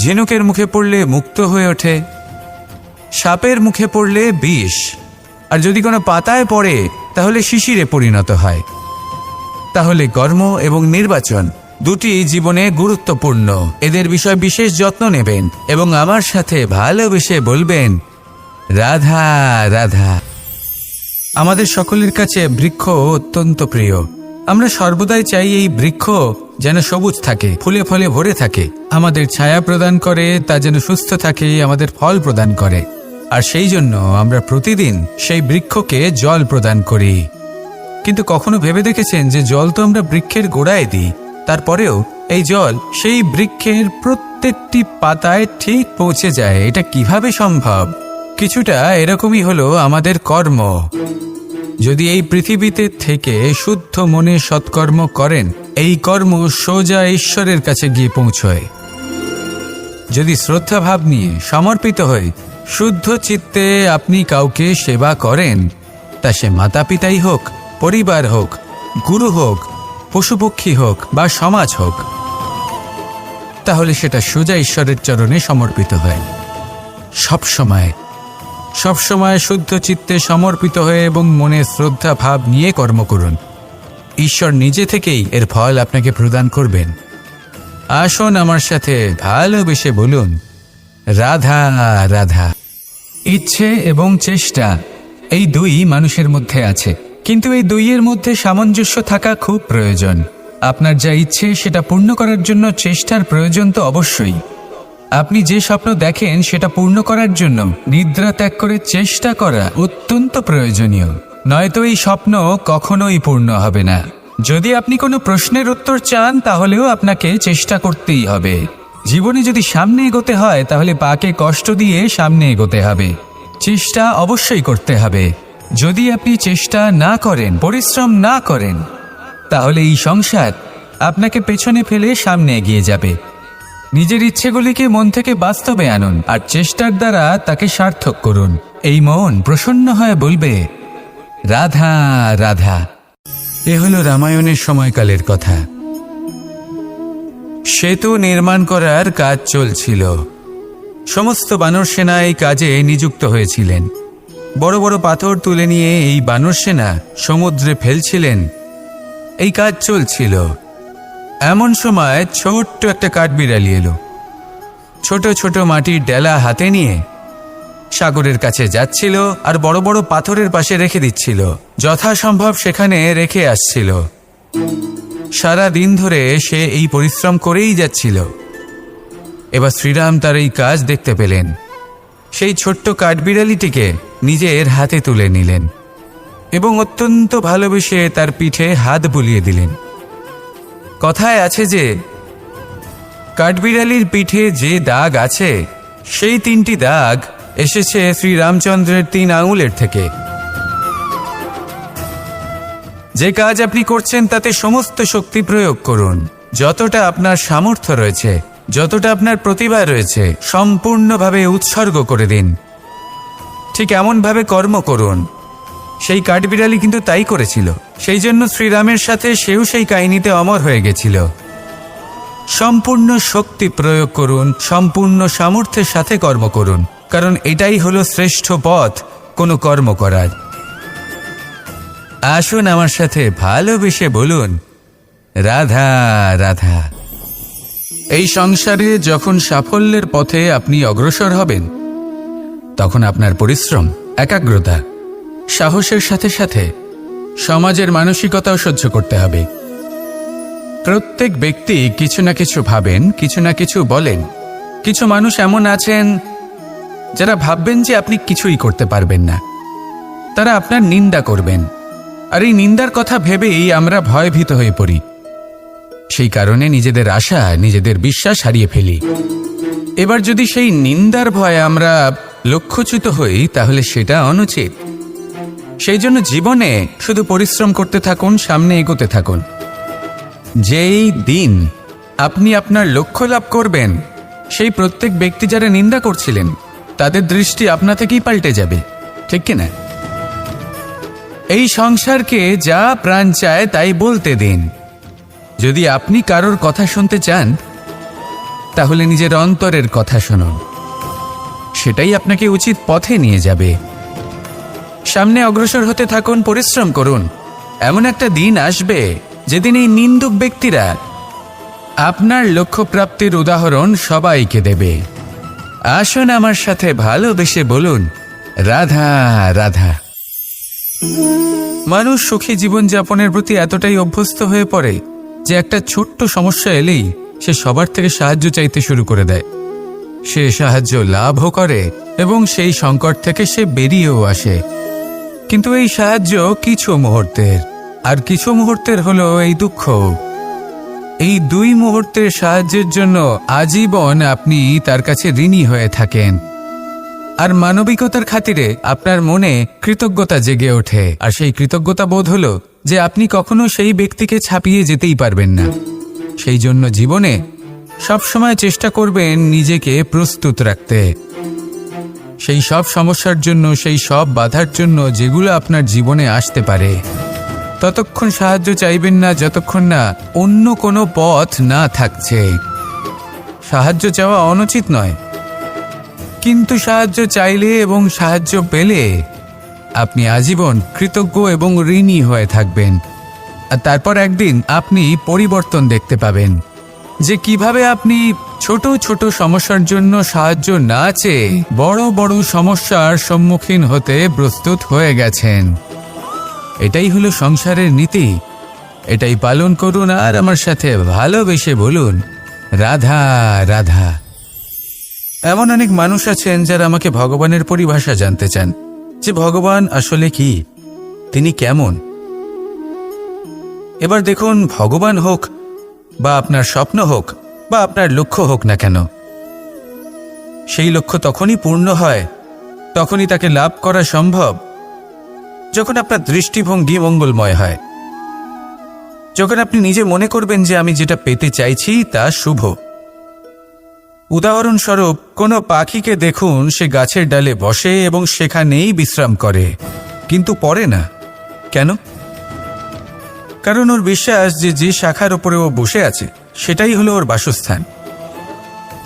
ঝিনুকের মুখে পড়লে মুক্ত হয়ে ওঠে, সাপের মুখে পড়লে বিষ, আর যদি কোনো পাতায় পড়ে তাহলে শিশিরে পরিণত হয়। তাহলে কর্ম এবং নির্বাচন দুটি জীবনে গুরুত্বপূর্ণ। এদের বিষয়ে বিশেষ যত্ন নেবেন এবং আমার সাথে ভালোবেসে বলবেন, রাধা রাধা। আমাদের সকলের কাছে বৃক্ষ অত্যন্ত প্রিয়। আমরা সর্বদাই চাই এই বৃক্ষ যেন সবুজ থাকে, ফুলে ফলে ভরে থাকে, আমাদের ছায়া প্রদান করে, তা যেন সুস্থ থাকে, আমাদের ফল প্রদান করে। আর সেই জন্য আমরা প্রতিদিন সেই বৃক্ষকে জল প্রদান করি। কিন্তু কখনো ভেবে দেখেছেন যে জল তো আমরা বৃক্ষের গোড়ায় দিই, তারপরেও এই জল সেই বৃক্ষের প্রত্যেকটি পাতায় ঠিক পৌঁছে যায়? এটা কিভাবে সম্ভব? কিছুটা এরকমই হলো আমাদের কর্ম। যদি এই পৃথিবীতে থেকে শুদ্ধ মনে সৎকর্ম করেন, এই কর্ম সোজা ঈশ্বরের কাছে গিয়ে পৌঁছয়। যদি শ্রদ্ধা ভাব নিয়ে সমর্পিত হয়ে শুদ্ধ চিত্তে আপনি কাউকে সেবা করেন, তা সে মাতা পিতাই হোক, পরিবার হোক, গুরু হোক, পশুপক্ষী হোক বা সমাজ হোক, তাহলে সেটা সোজা ঈশ্বরের চরণে সমর্পিত হয়। সবসময় শুদ্ধ চিত্তে সমর্পিত হয়ে এবং মনে শ্রদ্ধা ভাব নিয়ে কর্ম করুন। ঈশ্বর নিজে থেকেই এর ফল আপনাকে প্রদান করবেন। আসুন আমার সাথে ভালোবেসে বলুন, রাধা রাধা। ইচ্ছে এবং চেষ্টা এই দুই মানুষের মধ্যে আছে, কিন্তু এই দুইয়ের মধ্যে সামঞ্জস্য থাকা খুব প্রয়োজন। আপনার যা ইচ্ছে সেটা পূর্ণ করার জন্য চেষ্টার প্রয়োজন তো অবশ্যই। আপনি যে স্বপ্ন দেখেন সেটা পূর্ণ করার জন্য নিদ্রা ত্যাগ করে চেষ্টা করা অত্যন্ত প্রয়োজনীয়, নয়তো এই স্বপ্ন কখনোই পূর্ণ হবে না। যদি আপনি কোনো প্রশ্নের উত্তর চান তাহলেও আপনাকে চেষ্টা করতেই হবে। জীবনে যদি সামনে এগোতে হয় তাহলে পাকে কষ্ট দিয়ে সামনে এগোতে হবে, চেষ্টা অবশ্যই করতে হবে। যদি আপনি চেষ্টা না করেন, পরিশ্রম না করেন, তাহলে এই সংসার আপনাকে পেছনে ফেলে সামনে এগিয়ে যাবে। নিজের ইচ্ছেগুলিকে মন থেকে বাস্তবে আনুন আর চেষ্টার দ্বারা তাকে সার্থক করুন। এই মন প্রসন্ন হয়ে বলবে, রাধা রাধা। এ হলো রামায়ণের সময়কালের কথা। সেতু নির্মাণ করার কাজ চলছিল। সমস্ত বানর সেনা এই কাজে নিযুক্ত হয়েছিলেন। বড় বড় পাথর তুলে নিয়ে এই বানর সেনা সমুদ্রে ফেলছিলেন। এই কাজ চলছিল। এমন সময় ছোট্ট একটা কাঠবিড়ালি এলো। ছোট ছোট মাটির ডেলা হাতে নিয়ে সাগরের কাছে যাচ্ছিল আর বড় বড় পাথরের পাশে রেখে দিচ্ছিল, যথাসম্ভব সেখানে রেখে আসছিল। সারা দিন ধরে সে এই পরিশ্রম করেই যাচ্ছিল। এবার শ্রীরাম তার এই কাজ দেখতে পেলেন। সেই ছোট্ট কাঠবিড়ালিটিকে নিজের হাতে তুলে নিলেন এবং অত্যন্ত ভালোবেসে তার পিঠে হাত বুলিয়ে দিলেন। কথায় আছে যে কাঠবিড়ালির পিঠে যে দাগ আছে সেই 3টি দাগ এসেছে শ্রীরামচন্দ্রের 3 আঙুলের থেকে। যে কাজ আপনি করছেন তাতে সমস্ত শক্তি প্রয়োগ করুন। যতটা আপনার সামর্থ্য রয়েছে, যতটা আপনার প্রতিভা রয়েছে, সম্পূর্ণভাবে উৎসর্গ করে দিন। ঠিক এমনভাবে কর্ম করুন। সেই কাঠবিড়ালি কিন্তু তাই করেছিল। সেই জন্য শ্রীরামের সাথে সেও সেই কাহিনীতে অমর হয়ে গেছিল। সম্পূর্ণ শক্তি প্রয়োগ করুন, সম্পূর্ণ সামর্থ্যের সাথে কর্ম করুন, কারণ এটাই হলো শ্রেষ্ঠ পথ কোনো কর্ম করার। আসুন আমার সাথে ভালোবেসে বলুন, রাধা রাধা। এই সংসারে যখন সাফল্যের পথে আপনি অগ্রসর হবেন, তখন আপনার পরিশ্রম, একাগ্রতা, সাহসের সাথে সাথে সমাজের মানসিকতাও সহ্য করতে হবে। প্রত্যেক ব্যক্তি কিছু না কিছু ভাবেন, কিছু না কিছু বলেন। কিছু মানুষ এমন আছেন যারা ভাববেন যে আপনি কিছুই করতে পারবেন না। তারা আপনার নিন্দা করবেন, আর এই নিন্দার কথা ভেবেই আমরা ভয়ভীত হয়ে পড়ি। সেই কারণে নিজেদের আশা, নিজেদের বিশ্বাস হারিয়ে ফেলি। এবার যদি সেই নিন্দার ভয়ে আমরা লক্ষ্যচ্যুত হই, তাহলে সেটা অনুচিত। সেই জন্য জীবনে শুধু পরিশ্রম করতে থাকুন, সামনে এগোতে থাকুন। যেই দিন আপনি আপনার লক্ষ্য লাভ করবেন, সেই প্রত্যেক ব্যক্তি যারা নিন্দা করছিলেন তাদের দৃষ্টি আপনা থেকেই পাল্টে যাবে, ঠিক কিনা? এই সংসারকে যা প্রাণ চায় তাই বলতে দিন। যদি আপনি কারোর কথা শুনতে চান, তাহলে নিজের অন্তরের কথা শুনুন। সেটাই আপনাকে উচিত পথে নিয়ে যাবে। সামনে অগ্রসর হতে থাকুন, পরিশ্রম করুন। এমন একটা দিন আসবে যেদিন এই নিন্দুক ব্যক্তিরা আপনার লক্ষ্য প্রাপ্তির উদাহরণ সবাইকে দেবে। আসুন আমার সাথে ভালোবেসে বলুন, রাধা রাধা। মানুষ সুখী জীবনযাপনের প্রতি এতটাই অভ্যস্ত হয়ে পড়ে যে একটা ছোট্ট সমস্যা এলেই সে সবার থেকে সাহায্য চাইতে শুরু করে দেয়। সে সাহায্য লাভও করে এবং সেই সংকট থেকে সে বেরিয়েও আসে। কিন্তু এই সাহায্য কিছু মুহূর্তের, আর কিছু মুহূর্তের হলো এই দুঃখ। এই দুই মুহূর্তের সাহায্যের জন্য আজীবন আপনি তার কাছে ঋণী হয়ে থাকেন। আর মানবিকতার খাতিরে আপনার মনে কৃতজ্ঞতা জেগে ওঠে। আর সেই কৃতজ্ঞতা বোধ হলো যে আপনি কখনো সেই ব্যক্তিকে ছাপিয়ে যেতেই পারবেন না। সেই জন্য জীবনে সবসময় চেষ্টা করবেন নিজেকে প্রস্তুত রাখতে, সেই সব সমস্যার জন্য, সেই সব বাধার জন্য যেগুলো আপনার জীবনে আসতে পারে। ততক্ষণ সাহায্য চাইবেন না যতক্ষণ না অন্য কোনো পথ না থাকছে। সাহায্য চাওয়া অনুচিত নয়, কিন্তু সাহায্য চাইলে এবং সাহায্য পেলে আপনি আজীবন কৃতজ্ঞ এবং ঋণী হয়ে থাকবেন। আর তারপর একদিন আপনি পরিবর্তন দেখতে পাবেন যে কিভাবে আপনি ছোট ছোট সমস্যার জন্য সাহায্য না চেয়ে বড় বড় সমস্যার সম্মুখীন হতে প্রস্তুত হয়ে গেছেন। এটাই হলো সংসারের নীতি। এটাই পালন করুন আর আমার সাথে ভালোবেসে বলুন, রাধা রাধা। এমন অনেক মানুষ আছেন যারা আমাকে ভগবানের পরিভাষা জানতে চান, যে ভগবান আসলে কি, তিনি কেমন। এবার দেখুন, ভগবান হোক বা আপনার স্বপ্ন হোক বা আপনার লক্ষ্য হোক না কেন, সেই লক্ষ্য তখনই পূর্ণ হয়, তখনই তাকে লাভ করা সম্ভব যখন আপনার দৃষ্টিভঙ্গি মঙ্গলময় হয়। যখন আপনি নিজে মনে করবেন যে আমি যেটা পেতে চাইছি তা শুভ। উদাহরণস্বরূপ, কোনো পাখিকে দেখুন, সে গাছের ডালে বসে এবং সেখানেই বিশ্রাম করে, কিন্তু পড়ে না। কেন? কারণ ওর বিশ্বাস যে যে শাখার উপরে ও বসে আছে সেটাই হলো ওর বাসস্থান।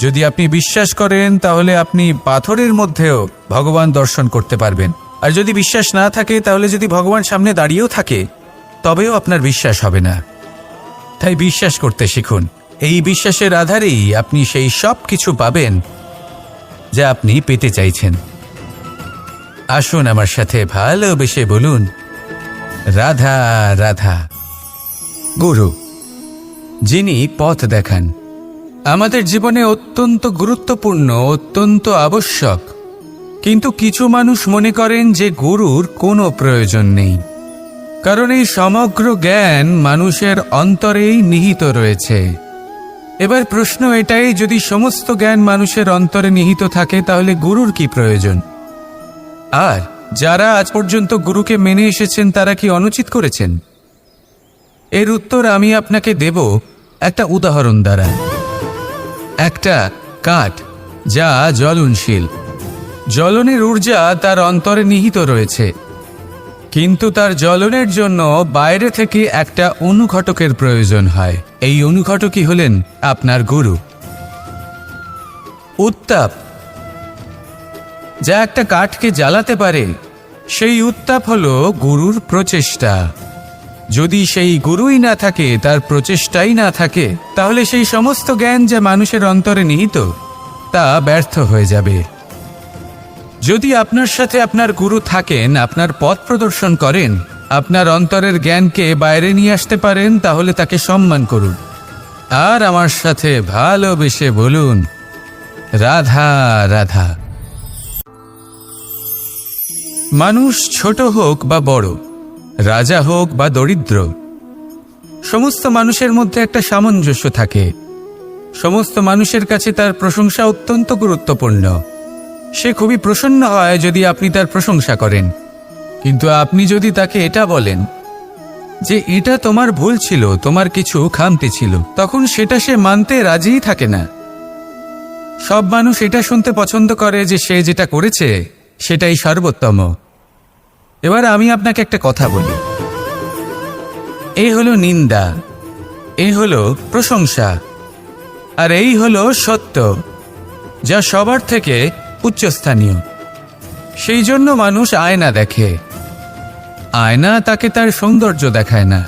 যদি আপনি বিশ্বাস করেন তাহলে আপনি পাথরের মধ্যেও ভগবান দর্শন করতে পারবেন। আর যদি বিশ্বাস না থাকে, তাহলে যদি ভগবান সামনে দাঁড়িয়েও থাকে তবেও আপনার বিশ্বাস হবে না। তাই বিশ্বাস করতে শিখুন। এই বিশ্বাসের আধারেই আপনি সেই সব কিছু পাবেন যা আপনি পেতে চাইছেন। আসুন আমার সাথে ভালোবেসে বলুন, রাধা রাধা। গুরু, যিনি পথ দেখান, আমাদের জীবনে অত্যন্ত গুরুত্বপূর্ণ, অত্যন্ত আবশ্যক। কিন্তু কিছু মানুষ মনে করেন যে গুরুর কোনো প্রয়োজন নেই, কারণ এই সমগ্র জ্ঞান মানুষের অন্তরেই নিহিত রয়েছে। এবার প্রশ্ন এটাই, যদি সমস্ত জ্ঞান মানুষের অন্তরে নিহিত থাকে তাহলে গুরুর কি প্রয়োজন? আর যারা আজ পর্যন্ত গুরুকে মেনে এসেছেন তারা কি অনুচিত করেছেন? এর উত্তর আমি আপনাকে দেব একটা উদাহরণ দ্বারা। একটা কাঠ যা জ্বলনশীল, জ্বলনের ঊর্জা তার অন্তরে নিহিত রয়েছে, কিন্তু তার জ্বলনের জন্য বাইরে থেকে একটা অনুঘটকের প্রয়োজন হয়। এই অনুঘটকই হলেন আপনার গুরু। উত্তাপ যা একটা কাঠকে জ্বালাতে পারে, সেই উত্তাপ হলো গুরুর প্রচেষ্টা। যদি সেই গুরুই না থাকে, তার প্রচেষ্টাই না থাকে, তাহলে সেই সমস্ত জ্ঞান যা মানুষের অন্তরে নিহিত তা ব্যর্থ হয়ে যাবে। যদি আপনার সাথে আপনার গুরু থাকেন, আপনার পথ প্রদর্শন করেন, আপনার অন্তরের জ্ঞানকে বাইরে নিয়ে আসতে পারেন, তাহলে তাকে সম্মান করুন আর আমার সাথে ভালোবেসে বলুন, রাধা রাধা। মানুষ ছোট হোক বা বড়, রাজা হোক বা দরিদ্র, সমস্ত মানুষের মধ্যে একটা সামঞ্জস্য থাকে। সমস্ত মানুষের কাছে তার প্রশংসা অত্যন্ত গুরুত্বপূর্ণ। সে খুবই প্রসন্ন হয় যদি আপনি তার প্রশংসা করেন, কিন্তু আপনি যদি তাকে এটা বলেন যে এটা তোমার ভুল ছিল, তোমার কিছু খামতি ছিল, তখন সেটা সে মানতে রাজিই থাকে না। সব মানুষ এটা শুনতে পছন্দ করে যে সে যেটা করেছে সেটাই সর্বোত্তম। এবার আমি আপনাকে একটা কথা বলি, এই হলো নিন্দা, এই হলো প্রশংসা, আর এই হলো সত্য, যা সবার থেকে উচ্চস্থানীয়। সেই জন্য মানুষ আয়না দেখে। আয়না তাকে তার সৌন্দর্য দেখায় না,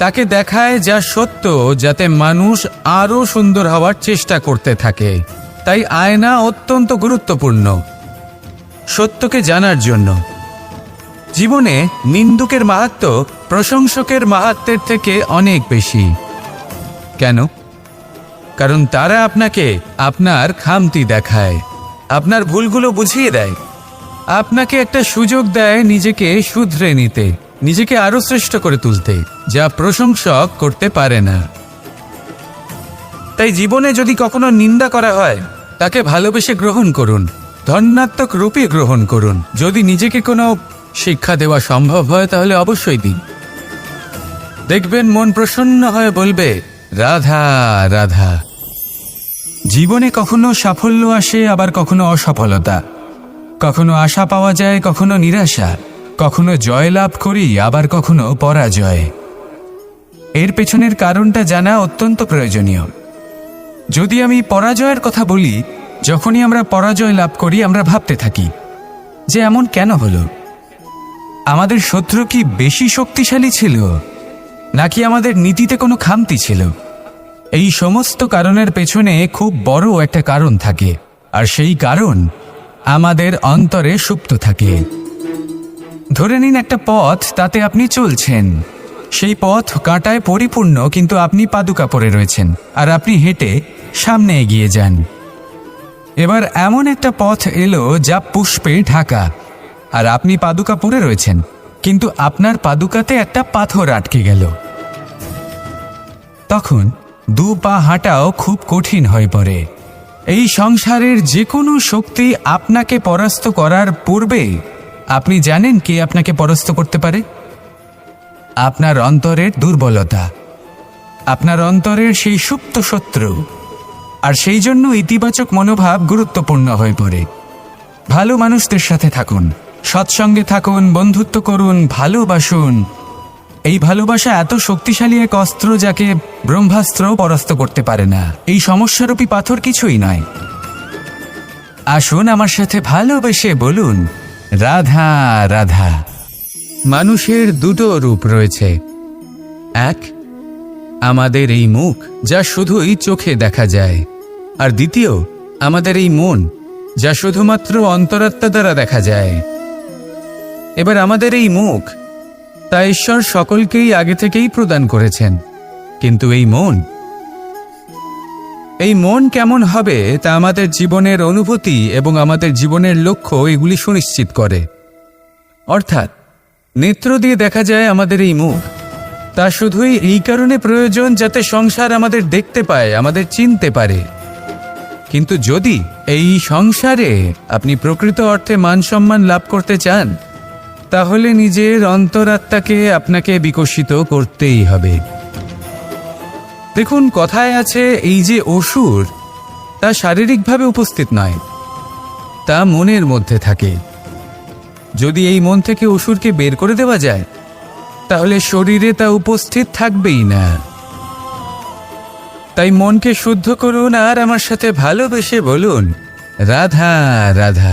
তাকে দেখায় যা সত্য, যাতে মানুষ আরও সুন্দর হওয়ার চেষ্টা করতে থাকে। তাই আয়না অত্যন্ত গুরুত্বপূর্ণ সত্যকে জানার জন্য। জীবনে নিন্দুকের মাহাত্ম্য প্রশংসকের মাহাত্ম্যের থেকে অনেক বেশি। কেন? কারণ তারা আপনাকে আপনার খামতি দেখায়, আপনার ভুলগুলো বুঝিয়ে দেয়, আপনাকে একটা সুযোগ দেয় নিজেকে শুধরে নিতে, নিজেকে আরো শ্রেষ্ঠ করে তুলতে, যা প্রশংসক করতে পারে না। তাই জীবনে যদি কখনো নিন্দা করা হয়, তাকে ভালোবেসে গ্রহণ করুন, ধন্যাত্মক রূপে গ্রহণ করুন। যদি নিজেকে কোনো শিক্ষা দেওয়া সম্ভব হয় তাহলে অবশ্যই দিন। দেখবেন মন প্রসন্ন হয়ে বলবে, রাধা রাধা। জীবনে কখনো সাফল্য আসে, আবার কখনো অসফলতা, কখনো আশা পাওয়া যায়, কখনো নিরাশা, কখনো জয় লাভ করি, আবার কখনো পরাজয়। এর পেছনের কারণটা জানা অত্যন্ত প্রয়োজনীয়। যদি আমি পরাজয়ের কথা বলি, যখনই আমরা পরাজয় লাভ করি আমরা ভাবতে থাকি যে এমন কেন হলো? আমাদের শত্রু কি বেশি শক্তিশালী ছিল, নাকি আমাদের নীতিতে কোনো খামতি ছিল? এই সমস্ত কারণের পেছনে খুব বড় একটা কারণ থাকে, আর সেই কারণ আমাদের অন্তরে সুপ্ত থাকে। ধরে নিন একটা পথ, তাতে আপনি চলছেন, সেই পথ কাঁটায় পরিপূর্ণ, কিন্তু আপনি পাদুকা পরে রয়েছেন আর আপনি হেঁটে সামনে এগিয়ে যান। এবার এমন একটা পথ এলো যা পুষ্পে ঢাকা, আর আপনি পাদুকা পরে রয়েছেন, কিন্তু আপনার পাদুকাতে একটা পাথর আটকে গেল। তখন দু পা হাঁটাও খুব কঠিন হয়ে পড়ে। এই সংসারের যে কোনো শক্তি আপনাকে পরাস্ত করার পূর্বে আপনি জানেন কে আপনাকে পরাস্ত করতে পারে? আপনার অন্তরের দুর্বলতা, আপনার অন্তরের সেই সুপ্ত শত্রু। আর সেই জন্য ইতিবাচক মনোভাব গুরুত্বপূর্ণ হয়ে পড়ে। ভালো মানুষদের সাথে থাকুন, সৎসঙ্গে থাকুন, বন্ধুত্ব করুন, ভালোবাসুন। এই ভালোবাসা এত শক্তিশালী এক অস্ত্র যাকে ব্রহ্মাস্ত্র পরাস্ত করতে পারে না। এই সমস্যারূপী পাথর কিছুই নয়। আসুন আমার সাথে ভালোবেসে বলুন, রাধা রাধা। মানুষের দুটো রূপ রয়েছে। এক, আমাদের এই মুখ, যা শুধুই চোখে দেখা যায়, আর দ্বিতীয় আমাদের এই মন, যা শুধুমাত্র অন্তরাত্মা দ্বারা দেখা যায়। এবার আমাদের এই মুখ, তা ঈশ্বর সকলকেই আগে থেকেই প্রদান করেছেন, কিন্তু এই মন কেমন হবে তা আমাদের জীবনের অনুভূতি এবং আমাদের জীবনের লক্ষ্য এগুলি সুনিশ্চিত করে। অর্থাৎ নেত্র দিয়ে দেখা যায় আমাদের এই মুখ, তা শুধুই এই কারণে প্রয়োজন যাতে সংসার আমাদের দেখতে পায়, আমাদের চিনতে পারে। কিন্তু যদি এই সংসারে আপনি প্রকৃত অর্থে মান সম্মান লাভ করতে চান, তাহলে নিজের অন্তরাত্মাকে আপনাকে বিকশিত করতেই হবে। দেখুন, কথায় আছে এই যে অসুর, তা শারীরিকভাবে উপস্থিত নয়, তা মনের মধ্যে থাকে। যদি এই মন থেকে অসুরকে বের করে দেওয়া যায়, তাহলে শরীরে তা উপস্থিত থাকবেই না। তাই মনকে শুদ্ধ করুন আর আমার সাথে ভালোবেসে বলুন, রাধা রাধা।